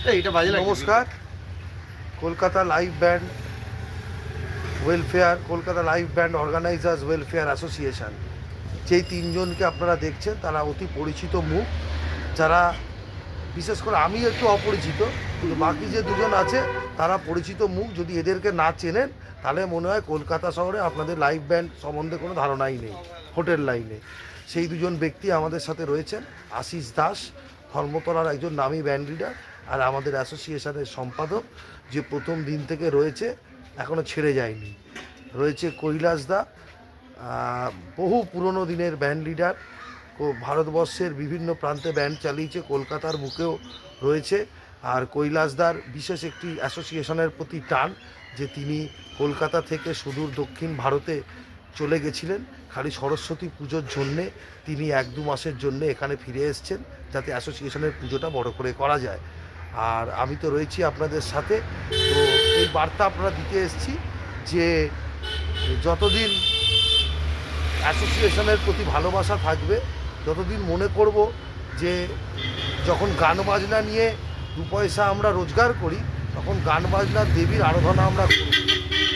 নমস্কার। Kolkata live band welfare, Kolkata live band organisers welfare association, যেই তিনজনকে আপনারা দেখছেন তারা অতি পরিচিত মুখ, যারা বিশেষ করে আমি একটু অপরিচিত, কিন্তু বাকি যে দুজন আছে তারা পরিচিত মুখ। যদি এদেরকে না চেনেন তাহলে মনে হয় কলকাতা শহরে আপনাদের লাইভ ব্যান্ড সম্বন্ধে কোনো ধারণাই নেই, হোটেল লাইনে। সেই দুজন ব্যক্তি আমাদের সাথে রয়েছেন। আশিস দাস ধর্মতলার একজন নামী ব্যান্ড লিডার, আর আমাদের অ্যাসোসিয়েশনের সম্পাদক, যে প্রথম দিন থেকে রয়েছে, এখনও ছেড়ে যায়নি। রয়েছে কৈলাস দা, বহু পুরনো দিনের ব্যান্ড লিডার, ভারতবর্ষের বিভিন্ন প্রান্তে ব্যান্ড চালিয়েছে, কলকাতার বুকেও রয়েছে। আর কৈলাসদার বিশেষ একটি অ্যাসোসিয়েশনের প্রতি টান, যে তিনি কলকাতা থেকে সুদূর দক্ষিণ ভারতে চলে গেছিলেন খালি সরস্বতী পুজোর জন্যে। তিনি 1-2 মাসের জন্যে এখানে ফিরে এসছেন যাতে অ্যাসোসিয়েশনের পুজোটা বড় করে করা যায়। আর আমি তো রয়েছি আপনাদের সাথে। তো এই বার্তা আপনারা দিতে এসেছি যে যতদিন অ্যাসোসিয়েশনের প্রতি ভালোবাসা থাকবে, যতদিন মনে করব যে যখন গান বাজনা নিয়ে 2 পয়সা আমরা রোজগার করি, তখন গান বাজনার দেবীর আরাধনা আমরা করি।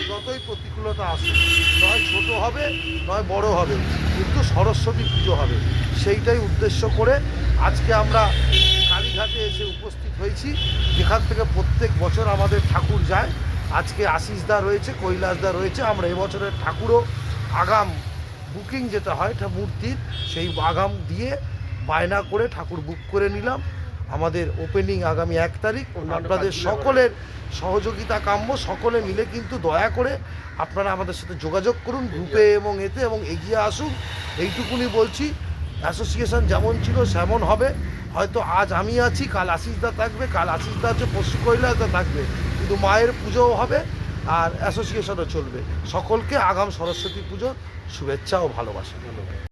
যতই প্রতিকূলতা আসুক, নয় ছোট হবে নয় বড় হবে, কিন্তু সরস্বতী পুজো হবে, সেইটাই উদ্দেশ্য করে আজকে আমরা কালীঘাটে এসে উপস্থিত হয়েছি, যেখান থেকে প্রত্যেক বছর আমাদের ঠাকুর যায়। আজকে আশিসদা রয়েছে, কৈলাসদা রয়েছে। আমরা এবছরের ঠাকুরও আগাম বুকিং যেটা হয় মূর্তির, সেই আগাম দিয়ে বায়না করে ঠাকুর বুক করে নিলাম। আমাদের ওপেনিং আগামী 1 তারিখ। আপনাদের সকলের সহযোগিতা কাম্য। সকলে মিলে কিন্তু দয়া করে আপনারা আমাদের সাথে যোগাযোগ করুন গ্রুপে এবং এতে, এবং এগিয়ে আসুন। এইটুকুনি বলছি। অ্যাসোসিয়েশন যেমন ছিল সেমন হবে। হয়তো আজ আমি আছি, কাল আশিসদা থাকবে, কাল আশিসদা আছে, পরশু কৈলাসদা থাকবে, কিন্তু মায়ের পুজোও হবে আর অ্যাসোসিয়েশনও চলবে। সকলকে আগাম সরস্বতী পুজোর শুভেচ্ছা ও ভালোবাসা। ধন্যবাদ।